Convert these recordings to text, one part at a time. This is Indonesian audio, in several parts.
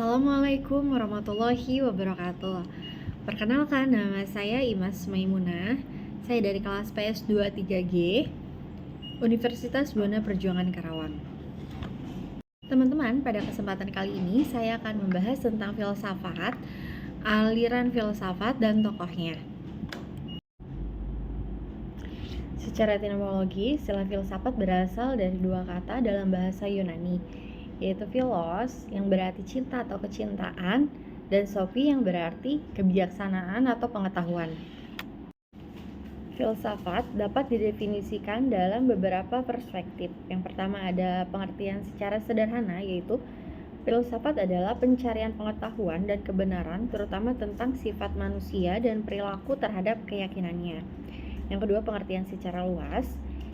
Assalamualaikum warahmatullahi wabarakatuh. Perkenalkan, nama saya Imas Maimunah. Saya dari kelas PS2 3G Universitas Buana Perjuangan Karawang. Teman-teman, pada kesempatan kali ini saya akan membahas tentang filsafat, aliran filsafat, dan tokohnya. Secara etimologi, istilah filsafat berasal dari dua kata dalam bahasa Yunani, yaitu philos yang berarti cinta atau kecintaan, dan sophie yang berarti kebijaksanaan atau pengetahuan. Filsafat dapat didefinisikan dalam beberapa perspektif. Yang pertama ada pengertian secara sederhana, yaitu filsafat adalah pencarian pengetahuan dan kebenaran, terutama tentang sifat manusia dan perilaku terhadap keyakinannya. Yang kedua, pengertian secara luas,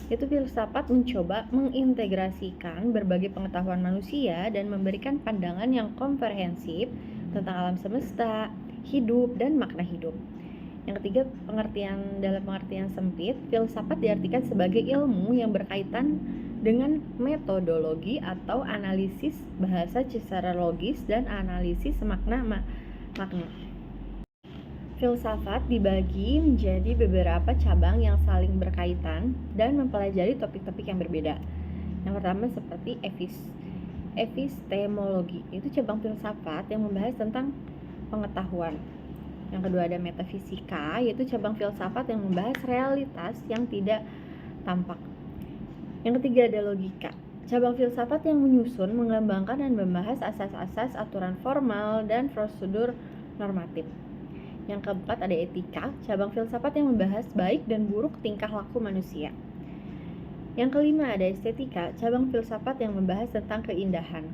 yaitu filsafat mencoba mengintegrasikan berbagai pengetahuan manusia dan memberikan pandangan yang komprehensif tentang alam semesta, hidup, dan makna hidup. Yang ketiga, dalam pengertian sempit, filsafat diartikan sebagai ilmu yang berkaitan dengan metodologi atau analisis bahasa secara logis dan analisis makna. Filsafat dibagi menjadi beberapa cabang yang saling berkaitan dan mempelajari topik-topik yang berbeda. Yang pertama seperti epistemologi, itu cabang filsafat yang membahas tentang pengetahuan. Yang kedua ada metafisika, yaitu cabang filsafat yang membahas realitas yang tidak tampak. Yang ketiga ada logika, cabang filsafat yang menyusun, mengembangkan, dan membahas asas-asas aturan formal dan prosedur normatif. Yang keempat ada etika, cabang filsafat yang membahas baik dan buruk tingkah laku manusia. Yang kelima ada estetika, cabang filsafat yang membahas tentang keindahan.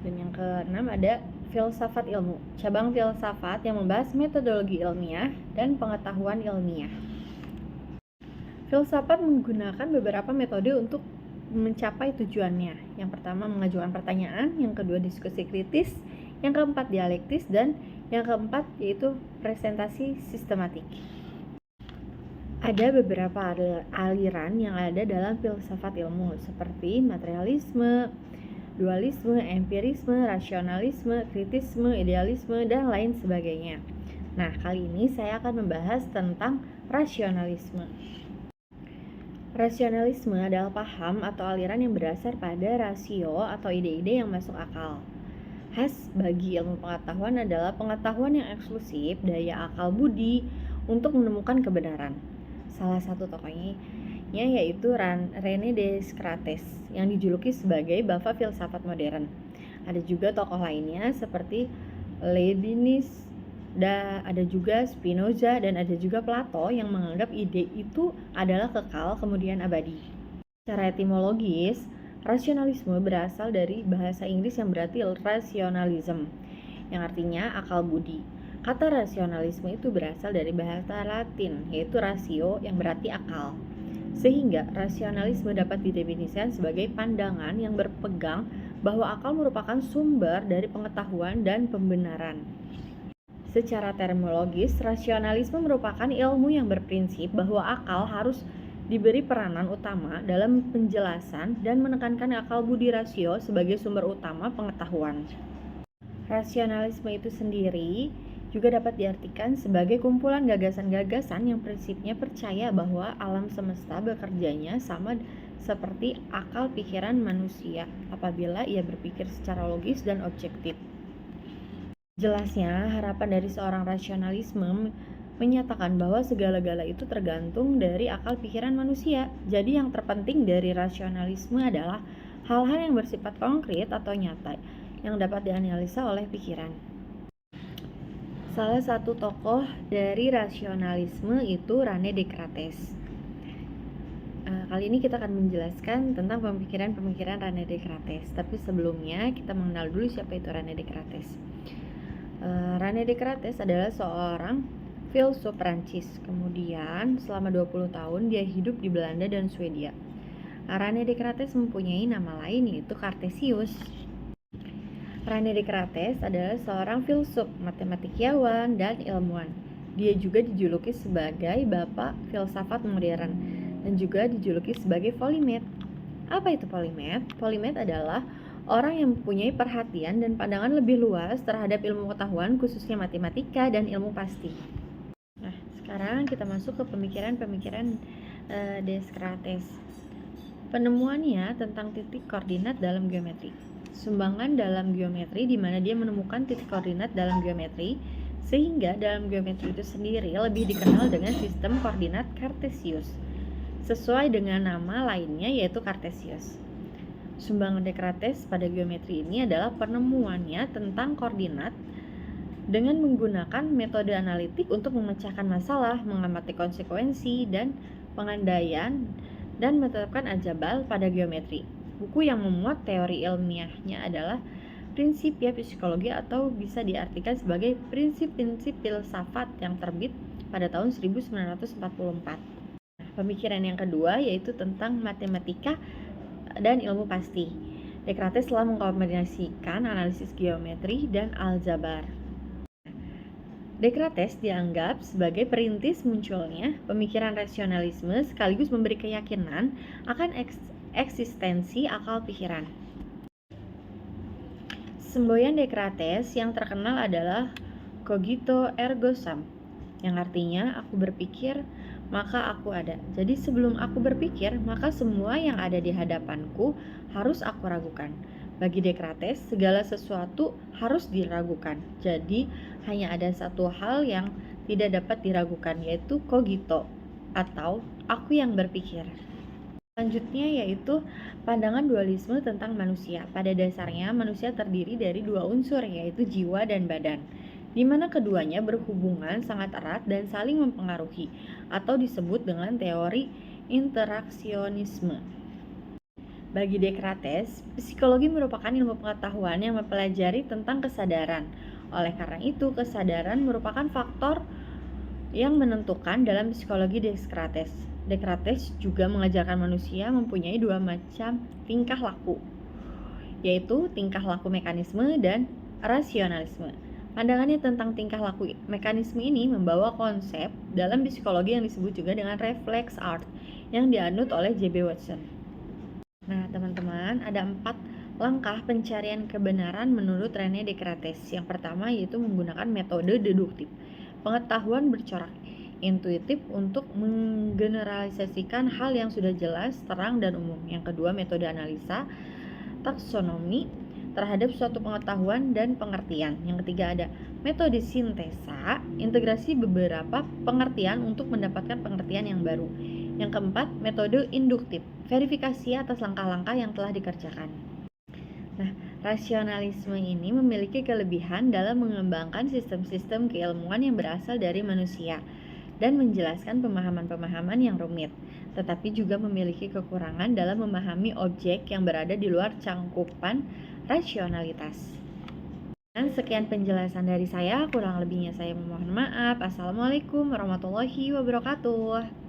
Dan yang keenam ada filsafat ilmu, cabang filsafat yang membahas metodologi ilmiah dan pengetahuan ilmiah. Filsafat menggunakan beberapa metode untuk mencapai tujuannya. Yang pertama mengajukan pertanyaan, yang kedua diskusi kritis, yang keempat dialektis, dan yang keempat yaitu presentasi sistematik. Ada beberapa aliran yang ada dalam filsafat ilmu seperti materialisme, dualisme, empirisme, rasionalisme, kritisme, idealisme, dan lain sebagainya. Nah, kali ini saya akan membahas tentang rasionalisme. Rasionalisme adalah paham atau aliran yang berdasar pada rasio atau ide-ide yang masuk akal. Khas bagi ilmu pengetahuan adalah pengetahuan yang eksklusif, daya akal budi untuk menemukan kebenaran. Salah satu tokohnya yaitu René Descartes yang dijuluki sebagai bapak filsafat modern. Ada juga tokoh lainnya seperti Leibniz, ada juga Spinoza, dan ada juga Plato yang menganggap ide itu adalah kekal kemudian abadi. Secara etimologis, rasionalisme berasal dari bahasa Inggris yang berarti rationalism, yang artinya akal budi. Kata rasionalisme itu berasal dari bahasa Latin, yaitu ratio yang berarti akal. Sehingga rasionalisme dapat didefinisikan sebagai pandangan yang berpegang bahwa akal merupakan sumber dari pengetahuan dan pembenaran. Secara terminologis, rasionalisme merupakan ilmu yang berprinsip bahwa akal harus diberi peranan utama dalam penjelasan dan menekankan akal budi rasio sebagai sumber utama pengetahuan. Rasionalisme itu sendiri juga dapat diartikan sebagai kumpulan gagasan-gagasan yang prinsipnya percaya bahwa alam semesta bekerjanya sama seperti akal pikiran manusia apabila ia berpikir secara logis dan objektif. Jelasnya, harapan dari seorang rasionalisme menyatakan bahwa segala-gala itu tergantung dari akal pikiran manusia. Jadi yang terpenting dari rasionalisme adalah hal-hal yang bersifat konkret atau nyata yang dapat dianalisa oleh pikiran. Salah satu tokoh dari rasionalisme itu René Descartes. Kali ini kita akan menjelaskan tentang pemikiran-pemikiran René Descartes. Tapi sebelumnya kita mengenal dulu siapa itu René Descartes. René Descartes adalah seorang filsuf Prancis. Kemudian selama 20 tahun dia hidup di Belanda dan Swedia. René Descartes mempunyai nama lain yaitu Cartesius. René Descartes adalah seorang filsuf, matematikawan, dan ilmuwan. Dia juga dijuluki sebagai bapak filsafat modern dan juga dijuluki sebagai polimet. Apa itu polimet? Polimet adalah orang yang mempunyai perhatian dan pandangan lebih luas terhadap ilmu pengetahuan, khususnya matematika dan ilmu pasti. Nah, sekarang kita masuk ke pemikiran-pemikiran Descartes. Penemuannya tentang titik koordinat dalam geometri. Sumbangan dalam geometri di mana dia menemukan titik koordinat dalam geometri, sehingga dalam geometri itu sendiri lebih dikenal dengan sistem koordinat Cartesius, sesuai dengan nama lainnya yaitu Cartesius. Sumbangan Descartes pada geometri ini adalah penemuannya tentang koordinat dengan menggunakan metode analitik untuk memecahkan masalah, mengamati konsekuensi dan pengandaian, dan menetapkan aljabal pada geometri. Buku yang memuat teori ilmiahnya adalah Principia Psikologi atau bisa diartikan sebagai prinsip-prinsip filsafat yang terbit pada tahun 1944. Pemikiran yang kedua yaitu tentang matematika dan ilmu pasti. Descartes telah mengkombinasikan analisis geometri dan aljabar. Descartes dianggap sebagai perintis munculnya pemikiran rasionalisme sekaligus memberi keyakinan akan eksistensi akal pikiran. Semboyan Descartes yang terkenal adalah cogito ergo sum, yang artinya aku berpikir maka aku ada. Jadi sebelum aku berpikir, maka semua yang ada di hadapanku harus aku ragukan. Bagi Descartes, segala sesuatu harus diragukan. Jadi hanya ada satu hal yang tidak dapat diragukan, yaitu cogito atau aku yang berpikir. Selanjutnya yaitu pandangan dualisme tentang manusia. Pada dasarnya manusia terdiri dari dua unsur, yaitu jiwa dan badan, di mana keduanya berhubungan sangat erat dan saling mempengaruhi, atau disebut dengan teori interaksionisme. Bagi Descartes, psikologi merupakan ilmu pengetahuan yang mempelajari tentang kesadaran. Oleh karena itu, kesadaran merupakan faktor yang menentukan dalam psikologi Descartes. Descartes juga mengajarkan manusia mempunyai dua macam tingkah laku, yaitu tingkah laku mekanisme dan rasionalisme. Pandangannya tentang tingkah laku mekanisme ini membawa konsep dalam psikologi yang disebut juga dengan reflex art yang dianut oleh J.B. Watson. Nah, teman-teman, ada 4 langkah pencarian kebenaran menurut René Descartes. Yang pertama yaitu menggunakan metode deduktif, pengetahuan bercorak intuitif untuk menggeneralisasikan hal yang sudah jelas, terang, dan umum. Yang kedua, metode analisa, taksonomi terhadap suatu pengetahuan dan pengertian. Yang ketiga ada metode sintesa, integrasi beberapa pengertian untuk mendapatkan pengertian yang baru. Yang keempat, metode induktif, verifikasi atas langkah-langkah yang telah dikerjakan. Nah, rasionalisme ini memiliki kelebihan dalam mengembangkan sistem-sistem keilmuan yang berasal dari manusia dan menjelaskan pemahaman-pemahaman yang rumit, tetapi juga memiliki kekurangan dalam memahami objek yang berada di luar cangkupan rasionalitas. Dan sekian penjelasan dari saya, kurang lebihnya saya memohon maaf. Assalamualaikum warahmatullahi wabarakatuh.